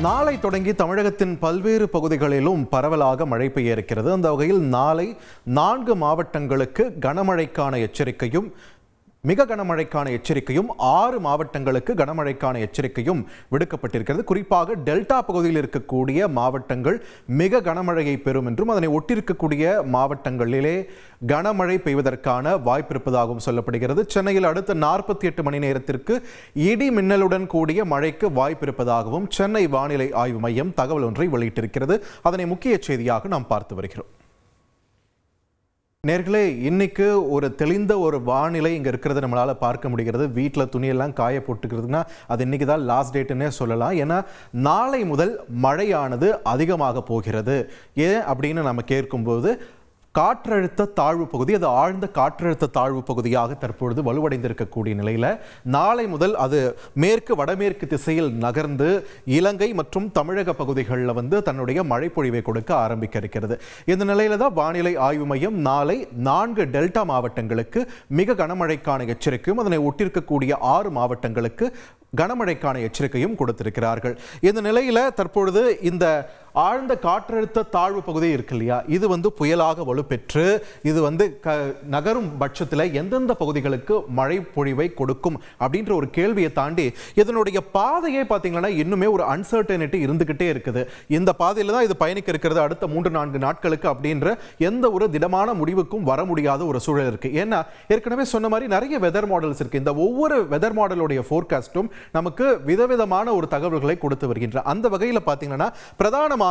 நாளை தொடங்கி தமிழகத்தின் பல்வேறு பகுதிகளிலும் பரவலாக மழை பெய்ய இருக்கிறது. அந்த வகையில் நாளை 4 மாவட்டங்களுக்கு கனமழைக்கான எச்சரிக்கையும், மிக கனமழைக்கான எச்சரிக்கையும், 6 மாவட்டங்களுக்கு கனமழைக்கான எச்சரிக்கையும் விடுக்கப்பட்டிருக்கிறது. குறிப்பாக டெல்டா பகுதியில் இருக்கக்கூடிய மாவட்டங்கள் மிக கனமழையை பெறும் என்றும், அதனை ஒட்டியிருக்கக்கூடிய மாவட்டங்களிலே கனமழை பெய்வதற்கான வாய்ப்பு இருப்பதாகவும் சொல்லப்படுகிறது. சென்னையில் அடுத்த 48 மணி நேரத்திற்கு இடி மின்னலுடன் கூடிய மழைக்கு வாய்ப்பு இருப்பதாகவும் சென்னை வானிலை ஆய்வு மையம் தகவல் ஒன்றை வெளியிட்டிருக்கிறது. அதனை முக்கிய செய்தியாக நாம் பார்த்து வருகிறோம். நேர்களே, இன்னைக்கு ஒரு தெளிந்த ஒரு வானிலை இங்கே இருக்கிறத நம்மளால் பார்க்க முடிகிறது. வீட்டில் துணியெல்லாம் காய போட்டுக்கிறதுனா அது இன்னைக்கு தான் லாஸ்ட் டேட்டுன்னே சொல்லலாம். ஏன்னா நாளை முதல் மழையானது அதிகமாக போகிறது. ஏன் அப்படின்னு நம்ம கேட்கும்போது, காற்றழுத்த தாழ்வு பகுதி, அது ஆழ்ந்த காற்றழுத்த தாழ்வு பகுதியாக தற்பொழுது வலுவடைந்திருக்கக்கூடிய நிலையில் நாளை முதல் அது மேற்கு வடமேற்கு திசையில் நகர்ந்து இலங்கை மற்றும் தமிழக பகுதிகளில் தன்னுடைய மழைப்பொழிவை கொடுக்க ஆரம்பிக்க இருக்கிறது. இந்த நிலையில தான் வானிலை ஆய்வு மையம் நாளை 4 டெல்டா மாவட்டங்களுக்கு மிக கனமழைக்கான எச்சரிக்கையும், அதனை ஒட்டியிருக்கக்கூடிய 6 மாவட்டங்களுக்கு கனமழைக்கான எச்சரிக்கையும் கொடுத்திருக்கிறார்கள். இந்த நிலையில தற்பொழுது இந்த ஆழ்ந்த காற்றழுத்த தாழ்வு பகுதி இருக்கு இல்லையா, இது புயலாக வலுப்பெற்று இது நகரும் பட்சத்தில் எந்தெந்த பகுதிகளுக்கு மழை பொழிவை கொடுக்கும் அப்படின்ற ஒரு கேள்வியை தாண்டி இதனுடைய பாதையை பார்த்தீங்கன்னா இன்னுமே ஒரு அன்சர்டனிட்டி இருந்துகிட்டே இருக்குது. இந்த பாதையில தான் இது பயணிக்க இருக்கிறது அடுத்த 3-4 நாட்களுக்கு அப்படின்ற எந்த ஒரு திடமான முடிவுக்கும் வர முடியாத ஒரு சூழல் இருக்கு. ஏன்னா ஏற்கனவே சொன்ன மாதிரி நிறைய வெதர் மாடல்ஸ் இருக்கு. இந்த ஒவ்வொரு வெதர் மாடலுடைய ஃபோர்காஸ்டும் நமக்கு விதவிதமான ஒரு தகவல்களை கொடுத்து வருகின்ற அந்த வகையில் பார்த்தீங்கன்னா பிரதானமாக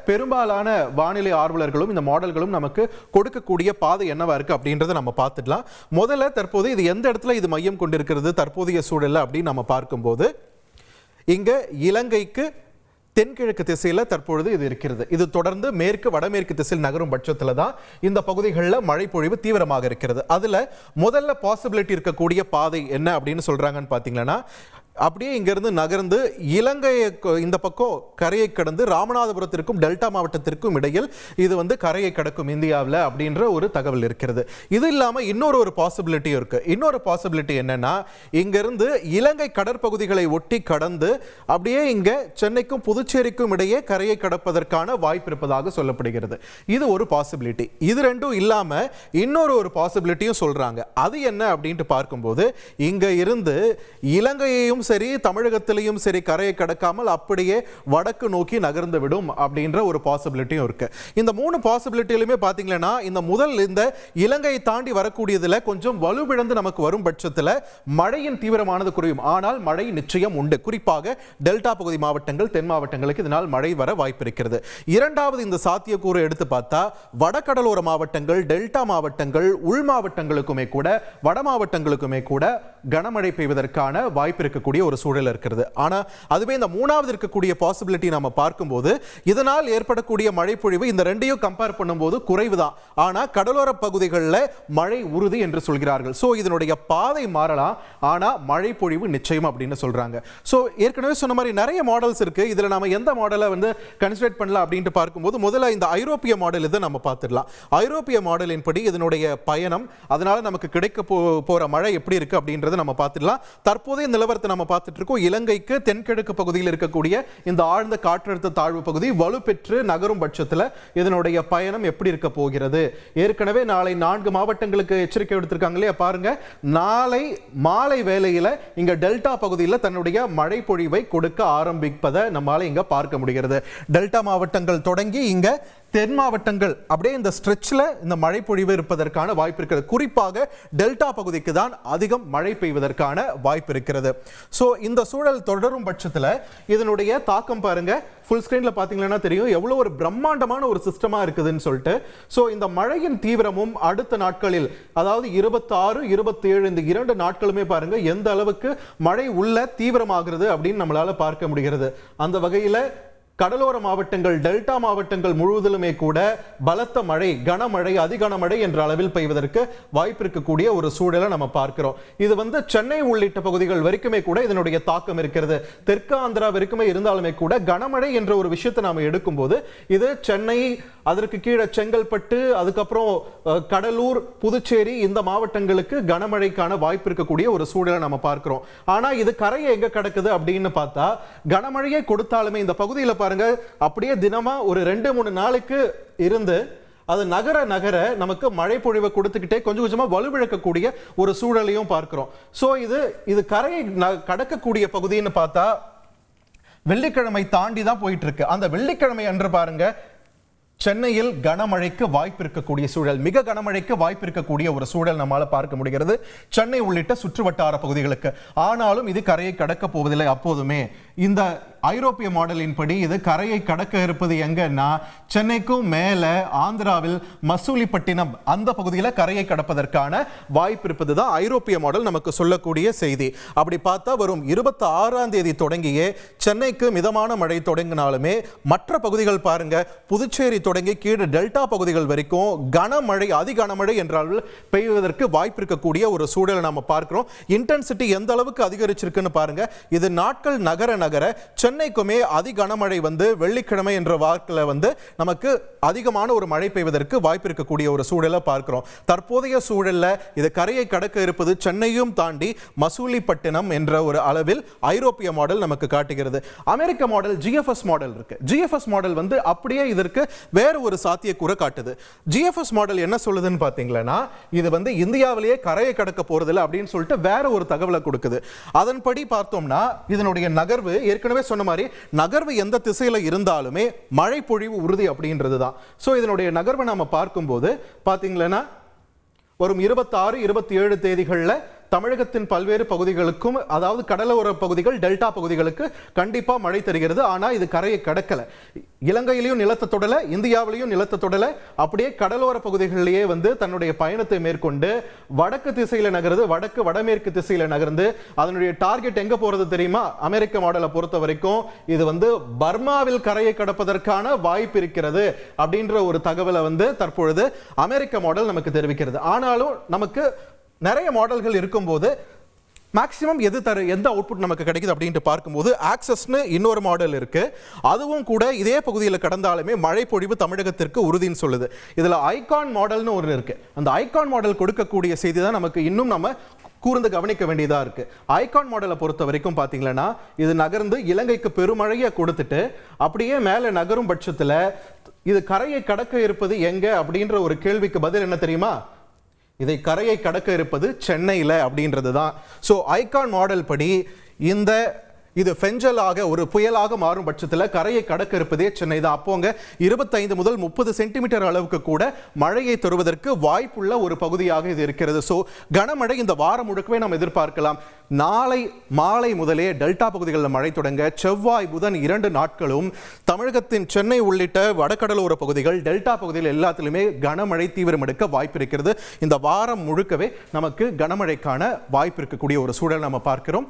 பெரும்பாலான வானிலை ஆர்வலர்களும் இந்த மாடல்களும் நமக்கு கொடுக்கக்கூடிய பாதை என்னவா இருக்கு அப்படின்றத நம்ம பார்த்துடலாம். முதல்ல தற்போது இது எந்த இடத்துல இது மையம் கொண்டிருக்கிறது தற்போதைய சூழல்ல அப்படின்னு நம்ம பார்க்கும்போது, இங்க இலங்கைக்கு தென்கிழக்கு திசையில் தற்பொழுது இது இருக்கிறது. இது தொடர்ந்து மேற்கு வடமேற்கு திசையில் நகரும் பட்சத்தில் தான் இந்த பகுதிகளில் மழை பொழிவு தீவிரமாக இருக்கிறது. அதில் முதல்ல பாசிபிலிட்டி இருக்கக்கூடிய பாதை என்ன அப்படின்னு சொல்றாங்கன்னு பார்த்தீங்கன்னா, அப்படியே இங்கிருந்து நகர்ந்து இலங்கையை இந்த பக்கம் கரையை கடந்து ராமநாதபுரத்திற்கும் டெல்டா மாவட்டத்திற்கும் இடையில் இது கரையை கடக்கும் இந்தியாவில் அப்படின்ற ஒரு தகவல் இருக்கிறது. இது இல்லாமல் இன்னொரு பாசிபிலிட்டியும் இருக்கு. இன்னொரு பாசிபிலிட்டி என்னன்னா, இங்கிருந்து இலங்கை கடற்பகுதிகளை ஒட்டி கடந்து அப்படியே இங்க சென்னைக்கும் புதுச்சேரிக்கும் இடையே கரையை கடப்பதற்கான வாய்ப்பு இருப்பதாக சொல்லப்படுகிறது. இது ஒரு பாசிபிலிட்டி. இது ரெண்டும் இல்லாம இன்னொரு பாசிபிலிட்டியும் சொல்றாங்க. அது என்ன அப்படின்ட்டு பார்க்கும்போது, இங்க இருந்து இலங்கையையும் சரி தமிழகத்திலையும் சரி கரையை கடக்காமல் அப்படியே வடக்கு நோக்கி நகர்ந்து விடும் அப்படின்ற ஒரு பாசிபிலிட்டியும் இருக்கு. இந்த 3 பாசிபிலிட்டியிலுமே பாத்தீங்கன்னா, இந்த முதல் இந்த இலங்கையை தாண்டி வரக்கூடியதுல கொஞ்சம் வலுவிழந்து நமக்கு வரும் பட்சத்தில் மழையின் தீவிரமானது குறையும். ஆனால் மழை நிச்சயம் உண்டு. குறிப்பாக டெல்டா பகுதி மாவட்டங்கள், தென் மாவட்டங்களுக்கு இதனால் மழை வர வாய்ப்பு இருக்கிறது. இரண்டாவது இந்த சாத்தியக்கூறு எடுத்து பார்த்தா, வடகடலோர மாவட்டங்கள், டெல்டா மாவட்டங்கள், உள் மாவட்டங்களுக்குமே கூட, வட மாவட்டங்களுக்குமே கூட கனமழை பெய்வதற்கான வாய்ப்பு இருக்கக்கூடிய ஒரு சூழல் இருக்கிறது. ஆனா அதுவே இந்த மூணாவது இருக்கக்கூடிய பாசிபிலிட்டி நாம பார்க்கும்போது, இதனால் ஏற்படக்கூடிய மழை பொழிவு இந்த ரெண்டையும் கம்பேர் பண்ணும்போது குறைவுதான். ஆனா கடலோர பகுதிகளில் மழை உறுதி என்று சொல்கிறார்கள். சோ இதனுடைய பாதை மாறலாம், ஆனா மழை பொழிவு நிச்சயம் அப்படின்னு சொல்றாங்க. சோ ஏற்கனவே சொன்ன மாதிரி நிறைய மாடல்ஸ் இருக்கு. இதுல நாம எந்த மாடலை கன்சிடர் பண்ணலாம் அப்படின்ட்டு பார்க்கும்போது, முதல்ல இந்த ஐரோப்பிய மாடல் இதை நம்ம பார்த்துடலாம். ஐரோப்பிய மாடலின் படி இதனுடைய பயணம், அதனால நமக்கு கிடைக்க போற மழை எப்படி இருக்கு அப்படின்றத நம்ம பார்த்துடலாம். தற்போதைய நிலவரத்தை நம்ம பார்த்துட்டு இருக்கோம். இலங்கைக்கு தென்கிழக்கு பகுதியில் இருக்கக்கூடிய இந்த ஆழ்ந்த காற்றழுத்த தாழ்வு பகுதி வலுப்பெற்று நகரும் பட்சத்தில் இதனுடைய பயணம் எப்படி இருக்க போகிறது. ஏற்கனவே நாளை 4 மாவட்டங்களுக்கு எச்சரிக்கை எடுத்திருக்காங்க இல்லையா, பாருங்க. நாளை மாலை வேளையில இங்க டெல்டா பகுதியில் தன்னுடைய மழை பொழிவை கொடுக்க ஆரம்பிப்பதை நம்மால இங்க பார்க்க முடிகிறது. டெல்டா மாவட்டங்கள் தொடங்கி இங்க தென் மாவட்டங்கள் அப்படியே இந்த ஸ்ட்ரெச்ல இந்த மழை பொழிவு இருப்பதற்கான வாய்ப்பு இருக்கிறது. குறிப்பாக டெல்டா பகுதிக்கு தான் அதிகம் மழை பெய்வதற்கான வாய்ப்பு இருக்கிறது. சோ இந்த சூழல் தொடரும் பட்சத்தில் இதனுடைய தாக்கம் பாருங்க. ஃபுல் ஸ்கிரீன்ல பாத்தீங்கன்னா தெரியும் எவ்வளவு ஒரு பிரம்மாண்டமான ஒரு சிஸ்டமா இருக்குதுன்னு சொல்லிட்டு. சோ இந்த மழையின் தீவிரமும் அடுத்த நாட்களில், அதாவது 26, 27 இந்த 2 நாட்களுமே பாருங்க எந்த அளவுக்கு மழை உள்ள தீவிரமாகிறது அப்படின்னு நம்மளால பார்க்க முடிகிறது. அந்த வகையில கடலோர மாவட்டங்கள், டெல்டா மாவட்டங்கள் முழுவதிலுமே கூட பலத்த மழை, கனமழை, அதிகனமழை என்ற அளவில் பெய்வதற்கு வாய்ப்பு இருக்கக்கூடிய ஒரு சூழலை நம்ம பார்க்கிறோம். இது சென்னை உள்ளிட்ட பகுதிகள் வரைக்குமே கூட இதனுடைய தாக்கம் இருக்கிறது. தெற்கு ஆந்திரா வரைக்குமே இருந்தாலுமே கூட கனமழை என்ற ஒரு விஷயத்தை நாம எடுக்கும்போது இது சென்னை, அதற்கு கீழே செங்கல்பட்டு, அதுக்கப்புறம் கடலூர், புதுச்சேரி இந்த மாவட்டங்களுக்கு கனமழைக்கான வாய்ப்பு இருக்கக்கூடிய ஒரு சூழலை நம்ம பார்க்கிறோம். ஆனா இது கரையை எங்க கிடக்குது அப்படின்னு பார்த்தா, கனமழையை கொடுத்தாலுமே இந்த பகுதியில் பாருங்க அப்படியே தினமா ஒரு 2-3 நாளைக்கு இருந்து அது நகர நகர நமக்கு மழை பொழிவை கொடுத்துக்கிட்டே கொஞ்சம் கொஞ்சமா வலுவிழக்கக்கூடிய ஒரு சூழலையும் பார்க்கிறோம். சோ இது கரையை கடக்கக்கூடிய பகுதின்னு பார்த்தா வெள்ளிக்கிழமை தாண்டி தான் போயிட்டு இருக்கு. அந்த வெள்ளிக்கிழமை அன்று பாருங்க சென்னையில் கனமழைக்கு வாய்ப்பு இருக்கக்கூடிய சூழல், மிக கனமழைக்கு வாய்ப்பு இருக்கக்கூடிய ஒரு சூழல் நம்மால பார்க்க முடிகிறது சென்னை உள்ளிட்ட சுற்றுவட்டார பகுதிகளுக்கு. ஆனாலும் இது கரையை கடக்க போவதில்லை. அப்போதுமே இந்த ஐரோப்பிய மாடலின் படி இது கரையை கடக்க இருப்பது எங்கன்னா சென்னைக்கும் மேல ஆந்திராவில் மசூலிப்பட்டினம் அந்த பகுதியில் கரையை கடப்பதற்கான வாய்ப்பு இருப்பது தான் ஐரோப்பிய மாடல் நமக்கு சொல்லக்கூடிய செய்தி. அப்படி பார்த்தா வரும் 26ஆம் தேதி தொடங்கியே சென்னைக்கு மிதமான மழை தொடங்கினாலுமே மற்ற பகுதிகள் பாருங்க, புதுச்சேரி தொடங்கி கீழே டெல்டா பகுதிகள் வரைக்கும் கனமழை, அதிகனமழை என்றால் பெய்வதற்கு வாய்ப்பு இருக்கக்கூடிய ஒரு சூழலை நாம பார்க்கிறோம். இன்டென்சிட்டி எந்த அளவுக்கு அதிகரிச்சிருக்குன்னு பாருங்க. இது நாட்கள் நகர நகர சென்னைக்குமே அதிகனமழை வெள்ளிக்கிழமை என்ற வாக்கில் நமக்கு அதிகமான ஒரு மழை பெய்வதற்கு வாய்ப்பு இருக்கக்கூடிய ஒரு சூழலை பார்க்கிறோம். தற்போதைய சூழல்ல இது கரையை கடக்க இருப்பது சென்னையும் தாண்டி மசூலிப்பட்டினம் என்ற ஒரு அளவில் ஐரோப்பிய மாடல் நமக்கு காட்டுகிறது. அமெரிக்க மாடல் GFS மாடல் இருக்கு. GFS மாடல் அப்படியே இதற்கு வேற ஒரு சாத்தியக்கூறு காட்டுது. GFS மாடல் என்ன சொல்லுதுன்னு பாத்தீங்கன்னா, இது இந்தியாவிலேயே கரையை கடக்க போறதில்லை அப்படின்னு சொல்லிட்டு வேற ஒரு தகவலை கொடுக்குது. அதன்படி பார்த்தோம்னா இதனுடைய நகர்வு, ஏற்கனவே சொன்ன மாதிரி நகர்வு எந்த திசையில இருந்தாலுமே மழை பொழிவு உறுதி அப்படின்றது தான். சோ இதனுடைய நகர்வை நாம பார்க்கும்போது பாத்தீங்கன்னா வரும் 26, 27 தேதிகளில் தமிழகத்தின் பல்வேறு பகுதிகளுக்கும், அதாவது கடலோர பகுதிகள், டெல்டா பகுதிகளுக்கு கண்டிப்பா மழை தருகிறது. ஆனா இது கரையை கடக்கல. இலங்கையிலையும் நிலத்தை தொடல, இந்தியாவிலையும் நிலத்தை தொடல, அப்படியே கடலோர பகுதிகளிலேயே தன்னுடைய பயணத்தை மேற்கொண்டு வடக்கு திசையில நகர்ந்து, வடமேற்கு திசையில நகர்ந்து அதனுடைய டார்கெட் எங்க போறது தெரியுமா? அமெரிக்க மாடலை பொறுத்த வரைக்கும் இது பர்மாவில் கரையை கடப்பதற்கான வாய்ப்பு இருக்கிறது அப்படின்ற ஒரு தகவலை தற்பொழுது அமெரிக்க மாடல் நமக்கு தெரிவிக்கிறது. ஆனாலும் நமக்கு நிறைய மாடல்கள் இருக்கும்போது மேக்ஸிமம் எந்த அவுட்புட் நமக்கு கிடைக்குது அப்படின்ட்டு பார்க்கும்போது ஆக்சஸ்னு இன்னொரு மாடல் இருக்கு. அதுவும் கூட இதே பகுதியில் கடந்தாலுமே மழை பொழிவு தமிழகத்திற்கு உறுதின்னு சொல்லுது. இதுல ஐகான் மாடல்னு ஒரு இருக்கு. அந்த ஐகான் மாடல் கொடுக்கக்கூடிய செய்தி தான் நமக்கு இன்னும் நம்ம கூர்ந்து கவனிக்க வேண்டியதா இருக்கு. ஐகான் மாடலை பொறுத்த வரைக்கும் பாத்தீங்கன்னா இது நகர்ந்து இலங்கைக்கு பெருமழையை கொடுத்துட்டு அப்படியே மேல நகரும் பட்சத்துல இது கரையை கடக்க இருப்பது எங்க அப்படின்ற ஒரு கேள்விக்கு பதில் என்ன தெரியுமா? இதை கரையை கடக்க இருப்பது சென்னையில் அப்படின்றது தான். ஸோ ஐகான் மாடல் படி இது ஃபெஞ்சலாக ஒரு புயலாக மாறும் பட்சத்தில் கரையை கடக்க இருப்பதே சென்னை தான். அப்போங்க 25 முதல் 30 சென்டிமீட்டர் அளவுக்கு கூட மழையை தருவதற்கு வாய்ப்புள்ள ஒரு பகுதியாக இது இருக்கிறது. ஸோ கனமழை இந்த வாரம் முழுக்கவே நாம் எதிர்பார்க்கலாம். நாளை மாலை முதலே டெல்டா பகுதிகளில் மழை தொடங்க, செவ்வாய் புதன் 2 நாட்களும் தமிழகத்தின் சென்னை உள்ளிட்ட வடகடலோர பகுதிகள், டெல்டா பகுதிகள் எல்லாத்திலுமே கனமழை தீவிரம் எடுக்க வாய்ப்பு இருக்கிறது. இந்த வாரம் முழுக்கவே நமக்கு கனமழைக்கான வாய்ப்பு இருக்கக்கூடிய ஒரு சூழல் நம்ம பார்க்கிறோம்.